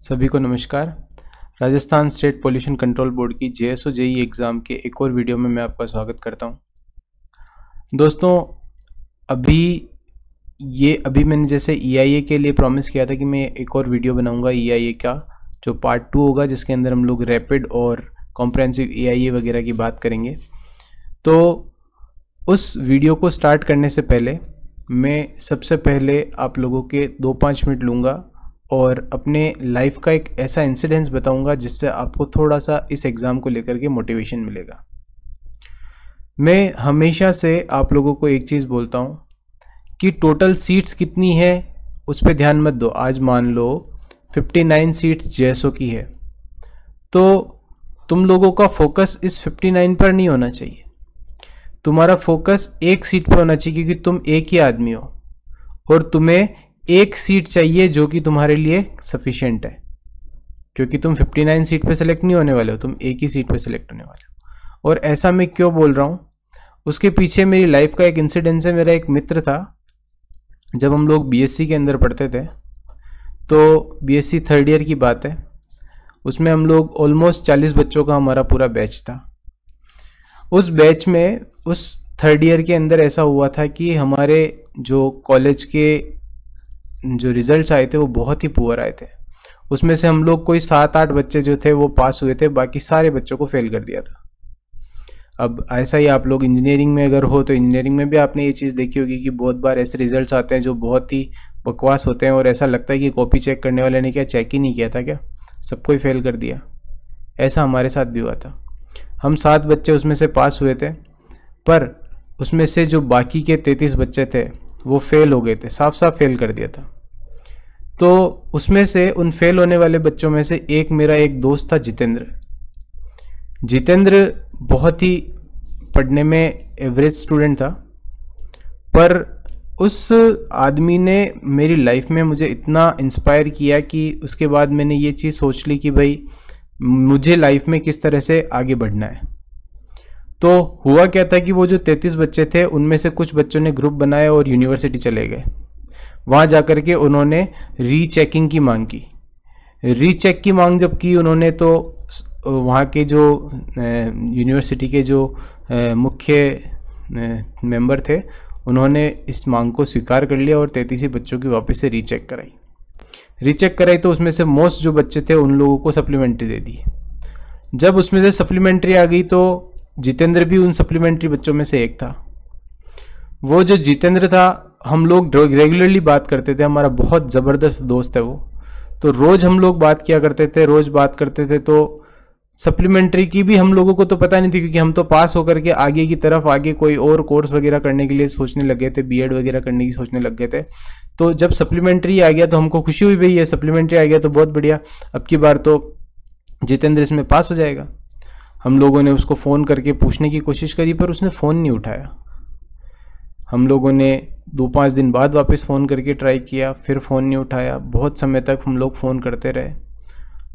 सभी को नमस्कार। Rajasthan state pollution control board की जेएसओ जेई एग्ज़ाम के एक और वीडियो में मैं आपका स्वागत करता हूं। दोस्तों, अभी मैंने जैसे EIA के लिए प्रॉमिस किया था कि मैं एक और वीडियो बनाऊंगा EIA का, जो पार्ट 2 होगा, जिसके अंदर हम लोग रैपिड और कॉम्प्रहेंसिव EIA वगैरह की बात करेंगे। तो उस वीडियो को स्टार्ट करने से पहले मैं सबसे पहले आप लोगों के 2-5 मिनट लूँगा और अपने लाइफ का एक ऐसा इंसिडेंस बताऊंगा जिससे आपको थोड़ा सा इस एग्ज़ाम को लेकर के मोटिवेशन मिलेगा। मैं हमेशा से आप लोगों को एक चीज़ बोलता हूं कि टोटल सीट्स कितनी है उस पर ध्यान मत दो। आज मान लो 59 सीट्स जेएसओ की है, तो तुम लोगों का फोकस इस 59 पर नहीं होना चाहिए। तुम्हारा फोकस एक सीट पर होना चाहिए, क्योंकि तुम एक ही आदमी हो और तुम्हें एक सीट चाहिए जो कि तुम्हारे लिए सफिशिएंट है, क्योंकि तुम 59 सीट पे सेलेक्ट नहीं होने वाले हो, तुम एक ही सीट पे सेलेक्ट होने वाले हो। और ऐसा मैं क्यों बोल रहा हूँ, उसके पीछे मेरी लाइफ का एक इंसिडेंस है। मेरा एक मित्र था, जब हम लोग BSc के अंदर पढ़ते थे, तो BSc 3rd ईयर की बात है, उसमें हम लोग ऑलमोस्ट 40 बच्चों का हमारा पूरा बैच था। उस बैच में उस 3rd ईयर के अंदर ऐसा हुआ था कि हमारे जो कॉलेज के जो रिजल्ट्स आए थे वो बहुत ही पुअर आए थे। उसमें से हम लोग कोई 7-8 बच्चे जो थे वो पास हुए थे, बाकी सारे बच्चों को फेल कर दिया था। अब ऐसा ही आप लोग इंजीनियरिंग में अगर हो तो इंजीनियरिंग में भी आपने ये चीज़ देखी होगी कि बहुत बार ऐसे रिजल्ट्स आते हैं जो बहुत ही बकवास होते हैं और ऐसा लगता है कि कॉपी चेक करने वाले ने क्या चेक ही नहीं किया था, क्या सबको ही फेल कर दिया। ऐसा हमारे साथ भी हुआ था। हम 7 बच्चे उसमें से पास हुए थे, पर उसमें से जो बाकी के 33 बच्चे थे वो फेल हो गए थे, साफ साफ फेल कर दिया था। तो उसमें से उन फेल होने वाले बच्चों में से मेरा एक दोस्त था, जितेंद्र बहुत ही पढ़ने में एवरेज स्टूडेंट था, पर उस आदमी ने मेरी लाइफ में मुझे इतना इंस्पायर किया कि उसके बाद मैंने ये चीज़ सोच ली कि भाई मुझे लाइफ में किस तरह से आगे बढ़ना है। तो हुआ क्या था कि वो जो 33 बच्चे थे उनमें से कुछ बच्चों ने ग्रुप बनाया और यूनिवर्सिटी चले गए। वहाँ जाकर के उन्होंने रीचेकिंग की मांग की। रीचेक की मांग जब की उन्होंने, तो वहाँ के जो यूनिवर्सिटी के जो मुख्य मेंबर थे, उन्होंने इस मांग को स्वीकार कर लिया और 33 बच्चों की वापस से रीचेक कराई। तो उसमें से मोस्ट जो बच्चे थे उन लोगों को सप्लीमेंट्री दे दी। जब उसमें से सप्लीमेंट्री आ गई तो जितेंद्र भी उन सप्लीमेंट्री बच्चों में से एक था। वो जो जितेंद्र था, हम लोग रेगुलरली बात करते थे, हमारा बहुत ज़बरदस्त दोस्त है वो। तो रोज़ हम लोग बात किया करते थे, तो सप्लीमेंट्री की भी हम लोगों को तो पता नहीं थी, क्योंकि हम तो पास होकर के आगे की तरफ कोई और कोर्स वगैरह करने के लिए सोचने लग गए थे, BEd वगैरह करने की सोचने लग गए थे। तो जब सप्लीमेंट्री आ गया तो हमको खुशी हुई, भाई ये सप्लीमेंट्री आ गया तो बहुत बढ़िया, अब की बार तो जितेंद्र इसमें पास हो जाएगा। हम लोगों ने उसको फ़ोन करके पूछने की कोशिश करी, पर उसने फ़ोन नहीं उठाया। हम लोगों ने 2-5 दिन बाद वापस फ़ोन करके ट्राई किया, फिर फ़ोन नहीं उठाया। बहुत समय तक हम लोग फ़ोन करते रहे।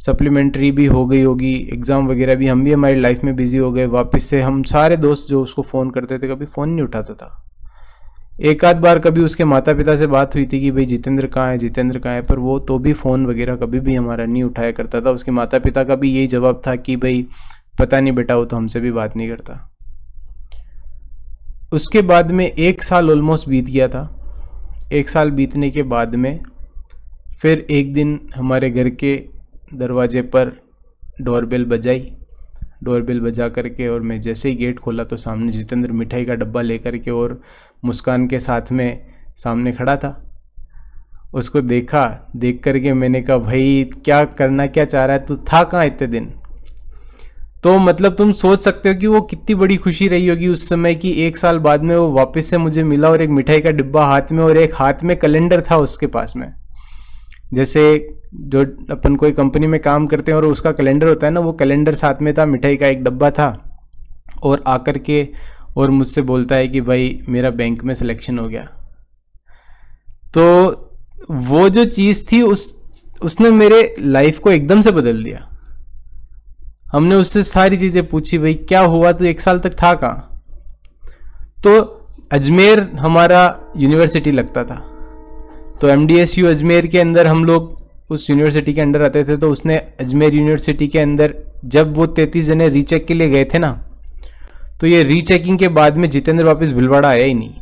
सप्लीमेंट्री भी हो गई होगी, एग्ज़ाम वगैरह भी, हम भी हमारी लाइफ में बिज़ी हो गए। वापस से हम सारे दोस्त जो उसको फ़ोन करते थे, कभी फ़ोन नहीं उठाता था। एक आध बार कभी उसके माता पिता से बात हुई थी कि भाई जितेंद्र कहाँ है, पर वो तो भी फ़ोन वगैरह कभी भी हमारा नहीं उठाया करता था। उसके माता पिता का भी यही जवाब था कि भाई पता नहीं बेटा, वो तो हमसे भी बात नहीं करता। उसके बाद में 1 साल ऑलमोस्ट बीत गया था। 1 साल बीतने के बाद में फिर एक दिन हमारे घर के दरवाजे पर डोरबेल बजा करके, और मैं जैसे ही गेट खोला तो सामने जितेंद्र मिठाई का डब्बा लेकर के और मुस्कान के साथ में सामने खड़ा था। उसको देख करके मैंने कहा, भाई क्या चाह रहा है तू, था कहाँ इतने दिन। तो मतलब तुम सोच सकते हो कि वो कितनी बड़ी खुशी रही होगी उस समय कि 1 साल बाद में वो वापस से मुझे मिला, और एक मिठाई का डिब्बा हाथ में, और एक हाथ में कैलेंडर था उसके पास में। जैसे जो अपन कोई कंपनी में काम करते हैं और उसका कैलेंडर होता है ना, वो कैलेंडर साथ में था, मिठाई का एक डब्बा था, और आकर के और मुझसे बोलता है कि भाई मेरा बैंक में सिलेक्शन हो गया। तो वो जो चीज़ थी उसने मेरे लाइफ को एकदम से बदल दिया। हमने उससे सारी चीज़ें पूछी, भाई क्या हुआ, तो 1 साल तक था कहाँ। तो अजमेर हमारा यूनिवर्सिटी लगता था, तो MDSU अजमेर के अंदर हम लोग उस यूनिवर्सिटी के अंडर आते थे, तो उसने अजमेर यूनिवर्सिटी के अंदर जब वो 33 जने रीचेक के लिए गए थे ना, तो ये रीचेकिंग के बाद में जितेंद्र वापस भिलवाड़ा आया ही नहीं,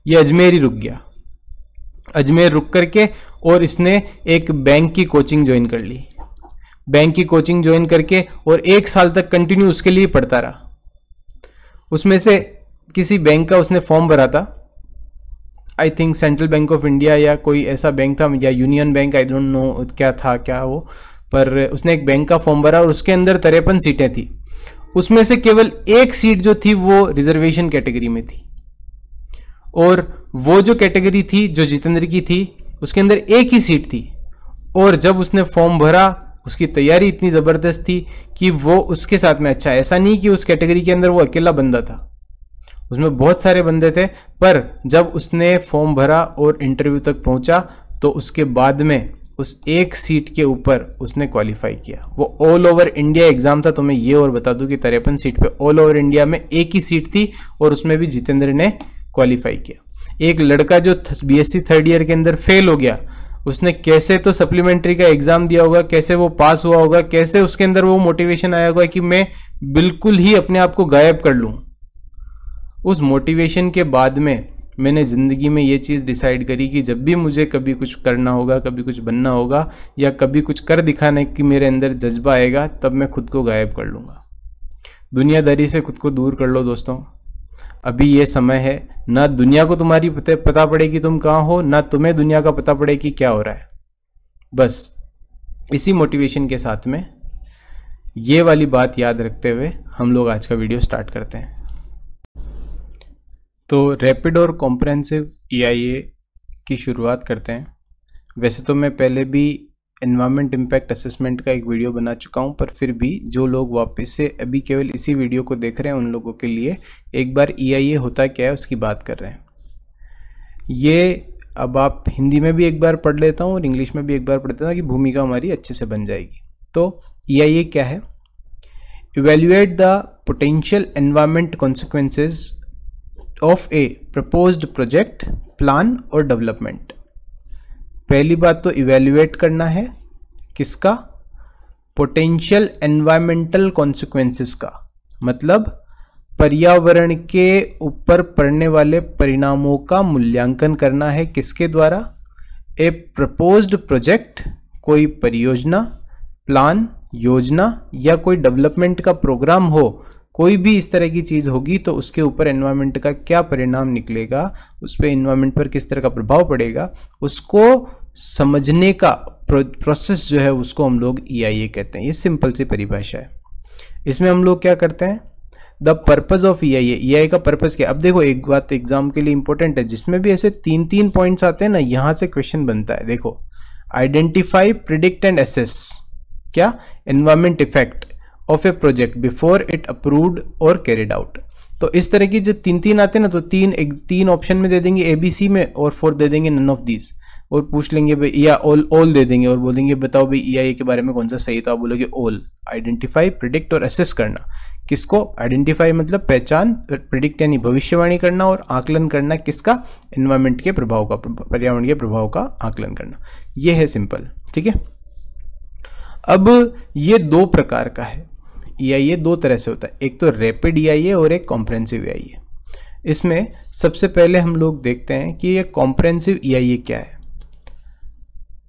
ये अजमेर ही रुक गया। अजमेर रुक करके और इसने एक बैंक की कोचिंग ज्वाइन कर ली, बैंक की कोचिंग ज्वाइन करके और 1 साल तक कंटिन्यू उसके लिए पढ़ता रहा। उसमें से किसी बैंक का उसने फॉर्म भरा था, I think central bank of India या कोई ऐसा बैंक था, या union bank, I don't know क्या था क्या वो, पर उसने एक बैंक का फॉर्म भरा और उसके अंदर 53 सीटें थी। उसमें से केवल 1 सीट जो थी वो रिजर्वेशन कैटेगरी में थी, और वो जो कैटेगरी थी जो जितेंद्र की थी उसके अंदर 1 ही सीट थी। और जब उसने फॉर्म भरा, उसकी तैयारी इतनी ज़बरदस्त थी कि वो उसके साथ में, अच्छा ऐसा नहीं कि उस कैटेगरी के अंदर वो अकेला बंदा था, उसमें बहुत सारे बंदे थे, पर जब उसने फॉर्म भरा और इंटरव्यू तक पहुंचा तो उसके बाद में उस 1 सीट के ऊपर उसने क्वालिफाई किया। वो ऑल ओवर इंडिया एग्जाम था, तो मैं ये और बता दूं कि 53 सीट पे ऑल ओवर इंडिया में 1 ही सीट थी और उसमें भी जितेंद्र ने क्वालिफाई किया। एक लड़का जो बीएससी 3rd ईयर के अंदर फेल हो गया, उसने कैसे तो सप्लीमेंट्री का एग्जाम दिया होगा, कैसे वो पास हुआ होगा, कैसे उसके अंदर वो मोटिवेशन आया होगा कि मैं बिल्कुल ही अपने आप को गायब कर लूं। उस मोटिवेशन के बाद में मैंने ज़िंदगी में ये चीज़ डिसाइड करी कि जब भी मुझे कभी कुछ करना होगा, कभी कुछ बनना होगा, या कभी कुछ कर दिखाने की मेरे अंदर जज्बा आएगा, तब मैं खुद को गायब कर लूँगा। दुनियादारी से खुद को दूर कर लो दोस्तों। अभी ये समय है, ना दुनिया को तुम्हारी पता पड़े कि तुम कहाँ हो, ना तुम्हें दुनिया का पता पड़े कि क्या हो रहा है। बस इसी मोटिवेशन के साथ में ये वाली बात याद रखते हुए हम लोग आज का वीडियो स्टार्ट करते हैं। तो रैपिड और कॉम्प्रहेंसिव EIA की शुरुआत करते हैं। वैसे तो मैं पहले भी एनवायरनमेंट इम्पैक्ट असेसमेंट का एक वीडियो बना चुका हूं, पर फिर भी जो लोग वापस से अभी केवल इसी वीडियो को देख रहे हैं उन लोगों के लिए एक बार EIA होता क्या है उसकी बात कर रहे हैं। ये अब आप हिंदी में भी एक बार पढ़ लेता हूँ और इंग्लिश में भी एक बार पढ़ता हूँ कि भूमिका हमारी अच्छे से बन जाएगी। तो EIA क्या है? Evaluate the potential environment consequences of A proposed project, plan और डेवलपमेंट। पहली बात तो इवेल्युएट करना है किसका? पोटेंशियल एनवायरमेंटल कॉन्सिक्वेंसेस का, मतलब पर्यावरण के ऊपर पड़ने वाले परिणामों का मूल्यांकन करना है। किसके द्वारा? ए प्रपोज्ड प्रोजेक्ट, कोई परियोजना, प्लान योजना, या कोई डेवलपमेंट का प्रोग्राम हो, कोई भी इस तरह की चीज़ होगी तो उसके ऊपर एनवायरनमेंट का क्या परिणाम निकलेगा, उस पर एनवायरनमेंट पर किस तरह का प्रभाव पड़ेगा, उसको समझने का प्रोसेस जो है उसको हम लोग EIA कहते हैं। ये सिंपल सी परिभाषा है। इसमें हम लोग क्या करते हैं? द पर्पज ऑफ EIA का पर्पज क्या? अब देखो एक बात एग्जाम के लिए इंपॉर्टेंट है, जिसमें भी ऐसे 3 पॉइंट्स आते हैं ना, यहां से क्वेश्चन बनता है। देखो, आइडेंटिफाई, प्रिडिक्ट एंड एसेस क्या? Environment effect of A project before it approved और कैरिड आउट। तो इस तरह की जो 3 आते हैं ना, तो 3 ऑप्शन में दे देंगे ABC में, और 4 दे देंगे नन ऑफ दीज, और पूछ लेंगे भाई, या ऑल दे देंगे और बोलेंगे बताओ भाई EIA के बारे में कौन सा सही, तो आप बोलोगे ऑल। आइडेंटिफाई, प्रिडिक्ट और असेस करना। किसको? आइडेंटिफाई मतलब पहचान, प्रिडिक्ट यानी भविष्यवाणी करना, और आकलन करना किसका? एनवायरमेंट के प्रभाव का, पर्यावरण के प्रभाव का आकलन करना। यह है सिंपल, ठीक है। अब ये 2 प्रकार का है EIA, 2 तरह से होता है, एक तो रैपिड EIA और एक कॉम्प्रहेंसिव EIA। इसमें सबसे पहले हम लोग देखते हैं कि ये कॉम्प्रहेंसिव EIA क्या है।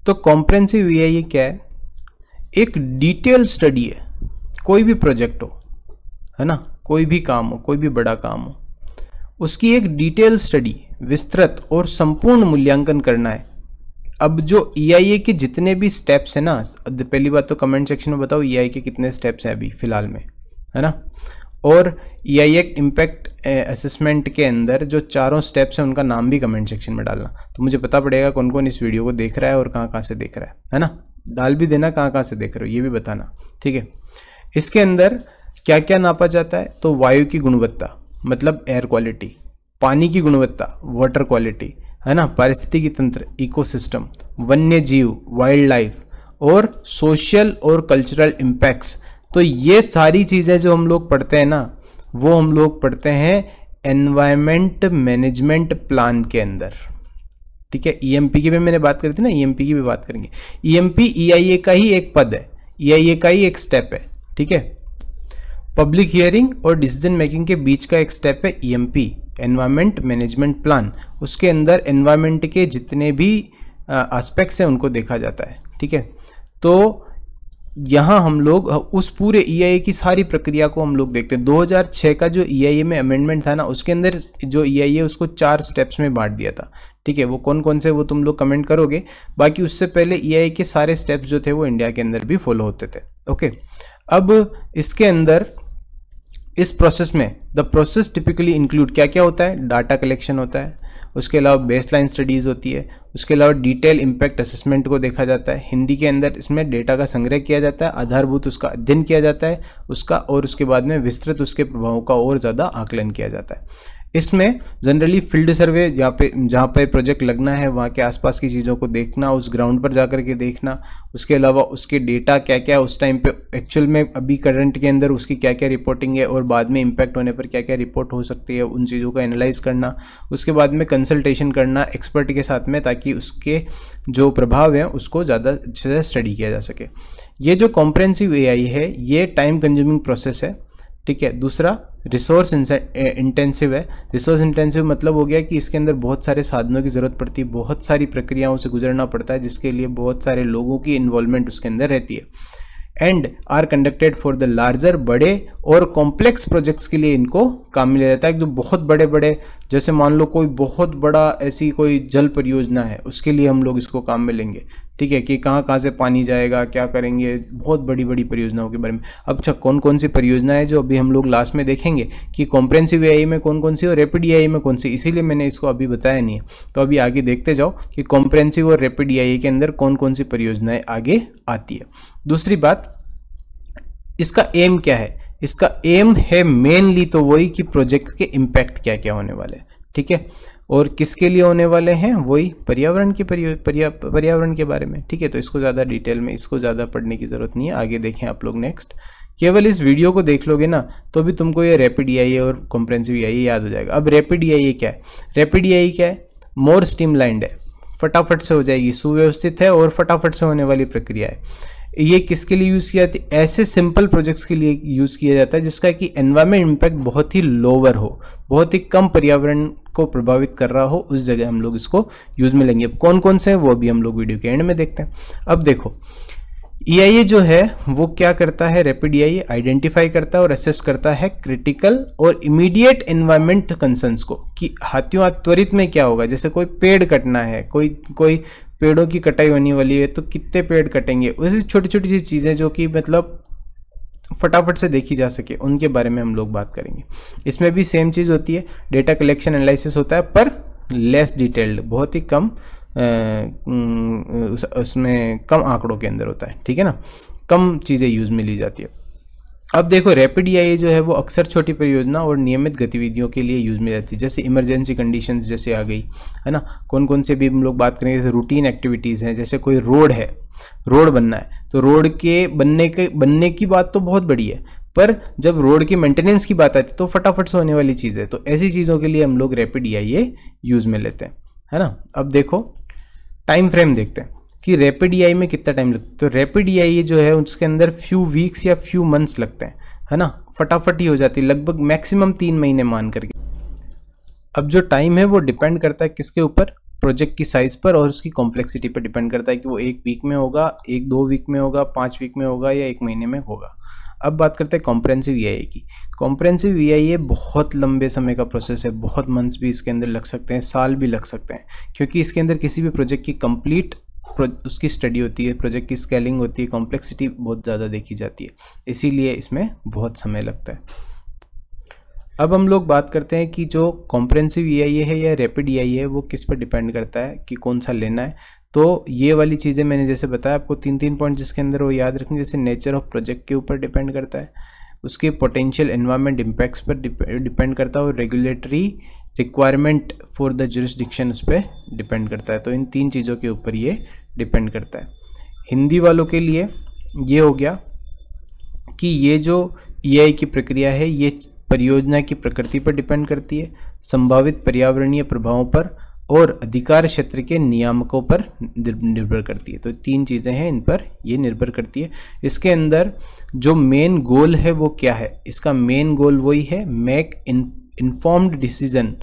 तो कॉम्प्रहेंसिव EIA क्या है? एक डिटेल स्टडी है। कोई भी प्रोजेक्ट हो, है ना, कोई भी काम हो, कोई भी बड़ा काम हो, उसकी एक डिटेल स्टडी, विस्तृत और संपूर्ण मूल्यांकन करना है। अब जो EIA के जितने भी स्टेप्स हैं ना, पहली बात तो कमेंट सेक्शन में बताओ EIA के कितने स्टेप्स हैं अभी फिलहाल में, है ना। और EIA इम्पैक्ट असेसमेंट के अंदर जो 4 स्टेप्स हैं उनका नाम भी कमेंट सेक्शन में डालना, तो मुझे पता पड़ेगा कौन कौन इस वीडियो को देख रहा है और कहाँ कहाँ से देख रहा है ना। डाल भी देना कहाँ कहाँ से देख रहे हो, ये भी बताना, ठीक है। इसके अंदर क्या क्या नापा जाता है? तो वायु की गुणवत्ता मतलब एयर क्वालिटी, पानी की गुणवत्ता वाटर क्वालिटी, है ना, पारिस्थितिकी तंत्र इकोसिस्टम, वन्य जीव वाइल्ड लाइफ, और सोशल और कल्चरल इम्पैक्ट्स। तो ये सारी चीज़ें जो हम लोग पढ़ते हैं ना, वो हम लोग पढ़ते हैं एनवायरमेंट मैनेजमेंट प्लान के अंदर, ठीक है। ईएमपी की भी मैंने बात करी थी ना, ईएमपी की भी बात करेंगे। ईएमपी ईआईए का ही एक पद है, ईआईए का ही एक स्टेप है, ठीक है। पब्लिक हियरिंग और डिसीजन मेकिंग के बीच का एक स्टेप है ईएमपी, एनवायरमेंट मैनेजमेंट प्लान। उसके अंदर एनवायरमेंट के जितने भी एस्पेक्ट्स हैं उनको देखा जाता है, ठीक है। तो यहाँ हम लोग उस पूरे ईआईए की सारी प्रक्रिया को हम लोग देखते हैं। 2006 का जो ईआईए में अमेंडमेंट था ना, उसके अंदर जो ईआईए उसको 4 स्टेप्स में बांट दिया था, ठीक है। वो कौन कौन से वो तुम लोग कमेंट करोगे। बाकी उससे पहले ईआईए के सारे स्टेप्स जो थे वो इंडिया के अंदर भी फॉलो होते थे, ओके। अब इसके अंदर इस प्रोसेस में द प्रोसेस टिपिकली इंक्लूड क्या क्या होता है, डाटा कलेक्शन होता है, उसके अलावा बेसलाइन स्टडीज़ होती है, उसके अलावा डिटेल इम्पैक्ट असेसमेंट को देखा जाता है। हिंदी के अंदर इसमें डेटा का संग्रह किया जाता है, आधारभूत उसका अध्ययन किया जाता है उसका, और उसके बाद में विस्तृत उसके प्रभावों का और ज़्यादा आकलन किया जाता है। इसमें जनरली फील्ड सर्वे जहाँ पे प्रोजेक्ट लगना है वहाँ के आसपास की चीज़ों को देखना, उस ग्राउंड पर जा कर के देखना, उसके अलावा उसके डेटा क्या क्या उस टाइम पे एक्चुअल में अभी करंट के अंदर उसकी क्या क्या रिपोर्टिंग है और बाद में इम्पैक्ट होने पर क्या क्या रिपोर्ट हो सकती है, उन चीज़ों को एनालाइज करना, उसके बाद में कंसल्टेशन करना एक्सपर्ट के साथ में, ताकि उसके जो प्रभाव हैं उसको ज़्यादा अच्छे से स्टडी किया जा सके। ये जो कॉम्प्रिहेंसिव एआई है ये टाइम कंज्यूमिंग प्रोसेस है, ठीक है। दूसरा रिसोर्स इंटेंसिव है। रिसोर्स इंटेंसिव मतलब हो गया कि इसके अंदर बहुत सारे साधनों की ज़रूरत पड़ती है, बहुत सारी प्रक्रियाओं से गुजरना पड़ता है, जिसके लिए बहुत सारे लोगों की इन्वॉल्वमेंट उसके अंदर रहती है। And are conducted for the larger, बड़े और कॉम्प्लेक्स प्रोजेक्ट्स के लिए इनको काम में लिया जाता है। जो बहुत बड़े बड़े, जैसे मान लो कोई बहुत बड़ा ऐसी कोई जल परियोजना है, उसके लिए हम लोग इसको काम में लेंगे, ठीक है, कि कहाँ कहाँ से पानी जाएगा, क्या करेंगे, बहुत बड़ी बड़ी परियोजनाओं के बारे में। अब अच्छा कौन कौन सी परियोजना है जो अभी हम लोग लास्ट में देखेंगे कि कॉम्प्रिहेंसिव एआई में कौन कौन सी और रैपिड एआई में कौन सी, इसीलिए मैंने इसको अभी बताया नहीं है। तो अभी आगे देखते जाओ कि कॉम्प्रिहेंसिव और रैपिड एआई के अंदर कौन कौन सी परियोजनाएं आगे आती है। दूसरी बात, इसका एम क्या है। इसका एम है मेनली तो वही कि प्रोजेक्ट के इम्पैक्ट क्या क्या होने वाले हैं, ठीक है, और किसके लिए होने वाले हैं, वही पर्यावरण के पर्यावरण के बारे में, ठीक है। तो इसको ज़्यादा डिटेल में, इसको ज़्यादा पढ़ने की ज़रूरत नहीं है, आगे देखें आप लोग नेक्स्ट। केवल इस वीडियो को देख लोगे ना तो भी तुमको ये रैपिड एआई और कॉम्प्रिहेंसिव एआई याद हो जाएगा। अब रैपिड एआई क्या है, रैपिड एआई क्या है, मोर स्ट्रीमलाइंड है, फटाफट से हो जाएगी, सुव्यवस्थित है और फटाफट से होने वाली प्रक्रिया है। ये किसके लिए यूज़ किया जाती है, ऐसे सिंपल प्रोजेक्ट्स के लिए यूज़ किया जाता है जिसका कि एनवायरमेंट इम्पैक्ट बहुत ही लोअर हो, बहुत ही कम पर्यावरण को प्रभावित कर रहा हो, उस जगह हम लोग इसको यूज़ में लेंगे। कौन कौन से हैं वो भी हम लोग वीडियो के एंड में देखते हैं। अब देखो ईआईए जो है वो क्या करता है, रैपिड ईआईए आइडेंटिफाई करता है और असेस करता है क्रिटिकल और इमीडिएट एनवायरमेंट कंसर्न्स को, कि हाथों त्वरित में क्या होगा। जैसे कोई पेड़ कटना है, कोई पेड़ों की कटाई होने वाली है तो कितने पेड़ कटेंगे, उसी छोटी छोटी सी चीज़ें जो कि मतलब फटाफट से देखी जा सके, उनके बारे में हम लोग बात करेंगे। इसमें भी सेम चीज़ होती है, डेटा कलेक्शन एनालिसिस होता है पर लेस डिटेल्ड, बहुत ही कम उसमें कम आंकड़ों के अंदर होता है, ठीक है ना, कम चीज़ें यूज़ में ली जाती है। अब देखो रैपिड ईआईए जो है वो अक्सर छोटी परियोजना और नियमित गतिविधियों के लिए यूज में जाती है, जैसे इमरजेंसी कंडीशंस जैसे आ गई है ना। कौन कौन से भी हम लोग बात करेंगे, जैसे रूटीन एक्टिविटीज़ हैं, जैसे कोई रोड है, रोड बनना है तो रोड के बनने की बात तो बहुत बड़ी है, पर जब रोड की मेंटेनेंस की बात आती है तो फटाफट से होने वाली चीज़ है। तो ऐसी चीज़ों के लिए हम लोग रैपिड ईआईए यूज़ में लेते हैं, है ना। अब देखो टाइम फ्रेम देखते हैं कि रैपिड ईआई में कितना टाइम लगता है। तो रैपिड ईआई जो है उसके अंदर फ्यू वीक्स या फ्यू मंथ्स लगते हैं, है ना, फटाफट ही हो जाती है, लगभग मैक्सिमम 3 महीने मान करके। अब जो टाइम है वो डिपेंड करता है किसके ऊपर, प्रोजेक्ट की साइज पर और उसकी कॉम्प्लेक्सिटी पर डिपेंड करता है कि वो 1 वीक में होगा, 1-2 वीक में होगा, 5 वीक में होगा या 1 महीने में होगा। अब बात करते हैं कॉम्प्रिहेंसिव ईआईए की। कॉम्प्रिहेंसिव ईआईए बहुत लंबे समय का प्रोसेस है, बहुत मंथ्स भी इसके अंदर लग सकते हैं, साल भी लग सकते हैं, क्योंकि इसके अंदर किसी भी प्रोजेक्ट की कंप्लीट उसकी स्टडी होती है, प्रोजेक्ट की स्केलिंग होती है, कॉम्प्लेक्सिटी बहुत ज़्यादा देखी जाती है, इसीलिए इसमें बहुत समय लगता है। अब हम लोग बात करते हैं कि जो कॉम्प्रिहेंसिव ईआईए है या रैपिड ईआईए है वो किस पर डिपेंड करता है कि कौन सा लेना है। तो ये वाली चीज़ें मैंने जैसे बताया आपको 3 पॉइंट जिसके अंदर वो याद रखें, जैसे नेचर ऑफ प्रोजेक्ट के ऊपर डिपेंड करता है, उसके पोटेंशियल एनवायरनमेंट इम्पैक्ट्स पर डिपेंड करता है और regulatory requirement for the jurisdiction उस पर डिपेंड करता है। तो इन 3 चीज़ों के ऊपर ये डिपेंड करता है। हिंदी वालों के लिए ये हो गया कि ये जो ईआई की प्रक्रिया है ये परियोजना की प्रकृति पर डिपेंड करती है, संभावित पर्यावरणीय प्रभावों पर और अधिकार क्षेत्र के नियामकों पर निर्भर करती है। तो 3 चीज़ें हैं, इन पर ये निर्भर करती है। इसके अंदर जो मेन गोल है वो क्या है? इसका मेन गोल वही है, make informed decision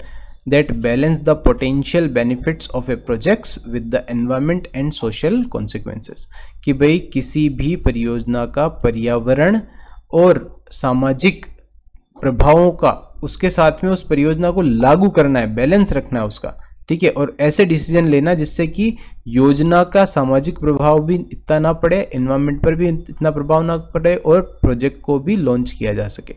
that balance the potential benefits of a projects with the environment and social consequences। कि भाई किसी भी परियोजना का पर्यावरण और सामाजिक प्रभावों का, उसके साथ में उस परियोजना को लागू करना है, बैलेंस रखना है उसका, ठीक है। और ऐसे डिसीजन लेना जिससे कि योजना का सामाजिक प्रभाव भी इतना ना पड़े, एनवायरनमेंट पर भी इतना प्रभाव ना पड़े और प्रोजेक्ट को भी लॉन्च किया जा सके।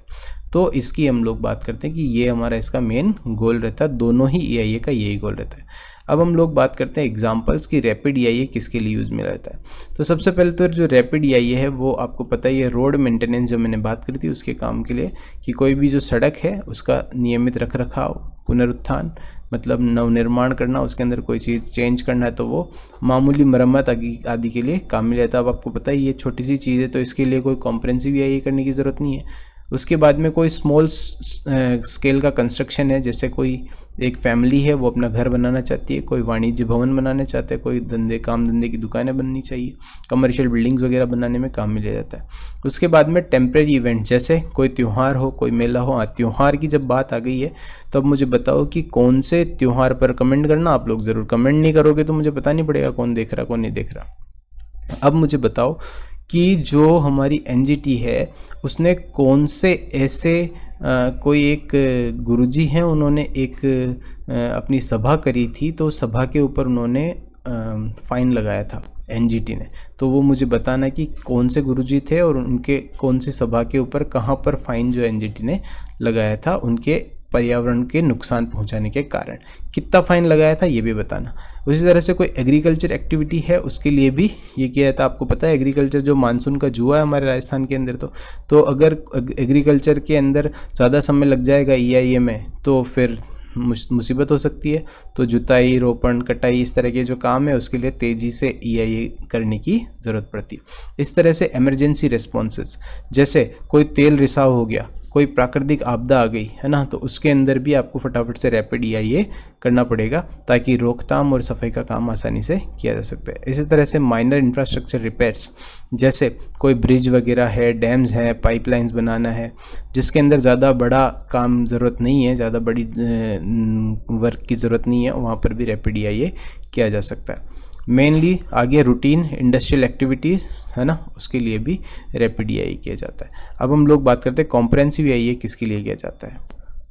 तो इसकी हम लोग बात करते हैं कि ये हमारा इसका मेन गोल रहता है। दोनों ही EIA का यही गोल रहता है। अब हम लोग बात करते हैं एग्जांपल्स की रैपिड EIA किसके लिए यूज़ में रहता है। तो सबसे पहले तो जो रैपिड EIA है वो आपको पता ही है, रोड मेंटेनेंस जो मैंने बात करी थी उसके काम के लिए, कि कोई भी जो सड़क है उसका नियमित रख रखाव, पुनरुत्थान मतलब नवनिर्माण करना, उसके अंदर कोई चीज़ चेंज करना है तो वो मामूली मरम्मत आदि के लिए काम में लेता है। अब आपको पता ही ये छोटी सी चीज़ है तो इसके लिए कोई कॉम्प्रिहेंसिव EIA करने की ज़रूरत नहीं है। उसके बाद में कोई स्मॉल स्केल का कंस्ट्रक्शन है, जैसे कोई एक फैमिली है वो अपना घर बनाना चाहती है, कोई वाणिज्य भवन बनाना चाहता है, कोई काम धंधे की दुकानें बननी चाहिए, कमर्शियल बिल्डिंग्स वगैरह बनाने में काम में लिया जाता है। उसके बाद में टेम्परेरी इवेंट, जैसे कोई त्यौहार हो, कोई मेला हो। त्यौहार की जब बात आ गई है तो अब मुझे बताओ कि कौन से त्यौहार पर कमेंट करना। आप लोग ज़रूर कमेंट नहीं करोगे तो मुझे पता नहीं पड़ेगा कौन देख रहा कौन नहीं देख रहा। अब मुझे बताओ कि जो हमारी NGT है उसने कौन से ऐसे कोई एक गुरुजी हैं, उन्होंने एक अपनी सभा करी थी, तो सभा के ऊपर उन्होंने फ़ाइन लगाया था NGT ने। तो वो मुझे बताना कि कौन से गुरुजी थे और उनके कौन सी सभा के ऊपर कहाँ पर फ़ाइन जो NGT ने लगाया था उनके पर्यावरण के नुकसान पहुंचाने के कारण, कितना फाइन लगाया था ये भी बताना। उसी तरह से कोई एग्रीकल्चर एक्टिविटी है उसके लिए भी ये किया था। आपको पता है एग्रीकल्चर जो मानसून का जुआ है हमारे राजस्थान के अंदर, तो अगर एग्रीकल्चर के अंदर ज़्यादा समय लग जाएगा EIA में तो फिर मुसीबत हो सकती है। तो जुताई, रोपण, कटाई, इस तरह के जो काम है उसके लिए तेज़ी से EIA करने की ज़रूरत पड़ती है। इस तरह से इमरजेंसी रिस्पॉन्सेस, जैसे कोई तेल रिसाव हो गया, कोई प्राकृतिक आपदा आ गई है ना, तो उसके अंदर भी आपको फटाफट से रैपिड EIA करना पड़ेगा ताकि रोकथाम और सफाई का काम आसानी से किया जा सकता है। इसी तरह से माइनर इंफ्रास्ट्रक्चर रिपेयर्स, जैसे कोई ब्रिज वगैरह है, डैम्स हैं, पाइपलाइंस बनाना है, जिसके अंदर ज़्यादा बड़ा काम ज़रूरत नहीं है, ज़्यादा बड़ी वर्क की ज़रूरत नहीं है, वहाँ पर भी रैपिड EIA किया जा सकता है। मेनली आगे रूटीन इंडस्ट्रियल एक्टिविटीज़ है ना, उसके लिए भी रैपिड EIA किया जाता है। अब हम लोग बात करते हैं कॉम्प्रिहेंसिव EIA किसके लिए किया जाता है।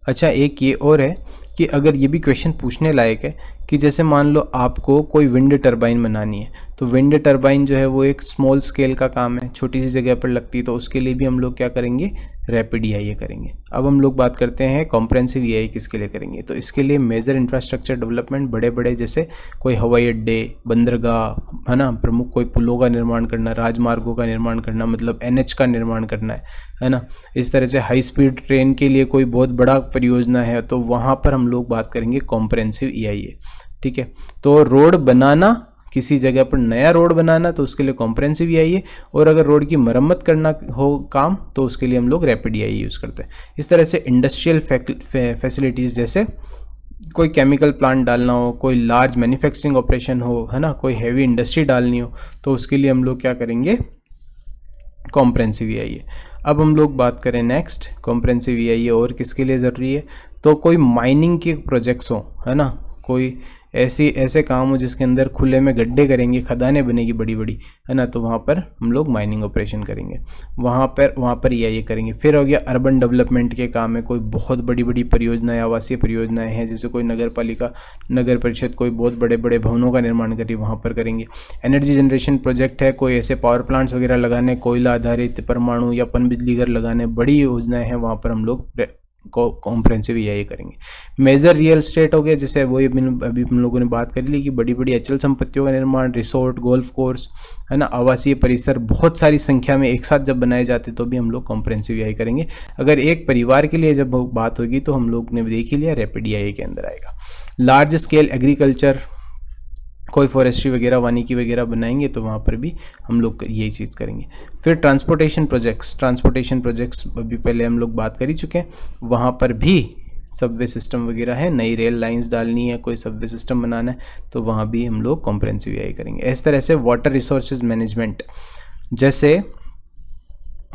अच्छा, एक ये और है कि अगर ये भी क्वेश्चन पूछने लायक है कि जैसे मान लो आपको कोई विंड टरबाइन बनानी है, तो विंड टरबाइन जो है वो एक स्मॉल स्केल का काम है, छोटी सी जगह पर लगती है, तो उसके लिए भी हम लोग क्या करेंगे, रैपिड EIA करेंगे। अब हम लोग बात करते हैं कॉम्प्रिहेंसिव EIA किसके लिए करेंगे। तो इसके लिए मेजर इंफ्रास्ट्रक्चर डेवलपमेंट, बड़े बड़े जैसे कोई हवाई अड्डे, बंदरगाह है ना, प्रमुख कोई पुलों का निर्माण करना, राजमार्गों का निर्माण करना, मतलब NH का निर्माण करना है ना। इस तरह से हाई स्पीड ट्रेन के लिए कोई बहुत बड़ा परियोजना है तो वहाँ पर हम लोग बात करेंगे कॉम्प्रिहेंसिव EIA, ठीक है। तो रोड बनाना, किसी जगह पर नया रोड बनाना तो उसके लिए कॉम्प्रिहेंसिव EIA, और अगर रोड की मरम्मत करना हो काम तो उसके लिए हम लोग रैपिड EIA यूज़ करते हैं। इस तरह से इंडस्ट्रियल फैसिलिटीज़, जैसे कोई केमिकल प्लांट डालना हो, कोई लार्ज मैन्युफैक्चरिंग ऑपरेशन हो है ना, कोई हैवी इंडस्ट्री डालनी हो, तो उसके लिए हम लोग क्या करेंगे, कॉम्प्रिहेंसिव EIA। अब हम लोग बात करें नेक्स्ट कॉम्प्रिहेंसिव EIA और किसके लिए ज़रूरी है। तो कोई माइनिंग के प्रोजेक्ट्स हो है ना, कोई ऐसे काम हो जिसके अंदर खुले में गड्ढे करेंगे, खदानें बनेगी बड़ी बड़ी है ना, तो वहाँ पर हम लोग माइनिंग ऑपरेशन करेंगे, वहाँ पर EIA करेंगे। फिर हो गया अर्बन डेवलपमेंट के काम है, कोई बहुत बड़ी बड़ी परियोजनाएं, आवासीय परियोजनाएं हैं, जैसे कोई नगर पालिका, नगर परिषद कोई बहुत बड़े बड़े भवनों का निर्माण करिए, वहाँ पर करेंगे। एनर्जी जनरेशन प्रोजेक्ट है, कोई ऐसे पावर प्लांट्स वगैरह लगाने, कोयला आधारित परमाणु या पनबिजली घर लगाने, बड़ी योजनाएँ हैं, वहाँ पर हम लोग कॉम्प्रिहेंसिव EIA करेंगे। मेजर रियल एस्टेट हो गया, जैसे वही अभी हम लोगों ने बात कर ली कि बड़ी बड़ी अचल संपत्तियों का निर्माण, रिसोर्ट, गोल्फ कोर्स है ना, आवासीय परिसर बहुत सारी संख्या में एक साथ जब बनाए जाते तो भी हम लोग कॉम्प्रिहेंसिव EIA करेंगे। अगर एक परिवार के लिए जब बात होगी तो हम लोग ने देख ही लिया, रैपिड EIA के अंदर आएगा। लार्ज स्केल एग्रीकल्चर, कोई फॉरेस्ट्री वगैरह, वानिकी वगैरह बनाएंगे तो वहाँ पर भी हम लोग यही चीज़ करेंगे। फिर ट्रांसपोर्टेशन प्रोजेक्ट्स अभी पहले हम लोग बात कर ही चुके हैं, वहाँ पर भी सबवे सिस्टम वगैरह है, नई रेल लाइंस डालनी है, कोई सबवे सिस्टम बनाना है, तो वहाँ भी हम लोग कॉम्प्रिहेंसिव EIA करेंगे। इस तरह से वाटर रिसोर्सेज मैनेजमेंट, जैसे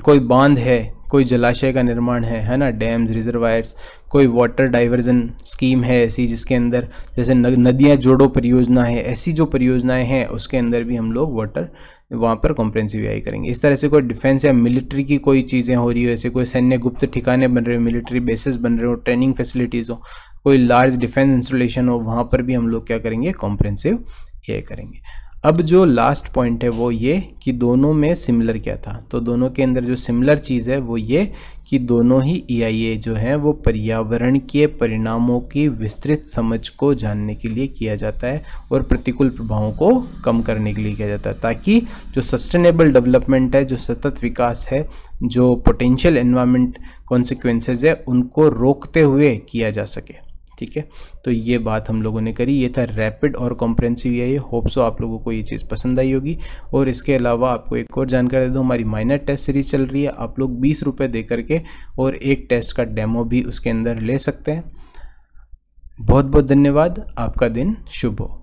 कोई बांध है, कोई जलाशय का निर्माण है ना, डैम्स, रिजर्वायर्स, कोई वाटर डाइवर्जन स्कीम है ऐसी जिसके अंदर जैसे नदियाँ जोड़ो परियोजना है, ऐसी जो परियोजनाएं हैं उसके अंदर भी हम लोग वाटर वहाँ पर कॉम्प्रिहेंसिव EIA करेंगे। इस तरह से कोई डिफेंस या मिलिट्री की कोई चीज़ें हो रही हो, ऐसे कोई सैन्य गुप्त ठिकाने बन रहे हो, मिलिट्री बेसिस बन रहे हो, ट्रेनिंग फैसिलिटीज़ हो, कोई लार्ज डिफेंस इंस्टॉलेशन हो, वहाँ पर भी हम लोग क्या करेंगे, कॉम्प्रिहेंसिव EIA करेंगे। अब जो लास्ट पॉइंट है वो ये कि दोनों में सिमिलर क्या था, तो दोनों के अंदर जो सिमिलर चीज़ है वो ये कि दोनों ही EIA जो है वो पर्यावरण के परिणामों की विस्तृत समझ को जानने के लिए किया जाता है और प्रतिकूल प्रभावों को कम करने के लिए किया जाता है, ताकि जो सस्टेनेबल डेवलपमेंट है, जो सतत विकास है, जो पोटेंशियल एनवायरमेंट कॉन्सिक्वेंसेज है, उनको रोकते हुए किया जा सके। ठीक है, तो ये बात हम लोगों ने करी, ये था रैपिड और कॉम्प्रिहेंसिव EIA। होप सो आप लोगों को ये चीज़ पसंद आई होगी। और इसके अलावा आपको एक और जानकारी दे दूँ, हमारी माइनर टेस्ट सीरीज चल रही है, आप लोग 20 रुपये दे करके और एक टेस्ट का डेमो भी उसके अंदर ले सकते हैं। बहुत बहुत धन्यवाद, आपका दिन शुभ हो।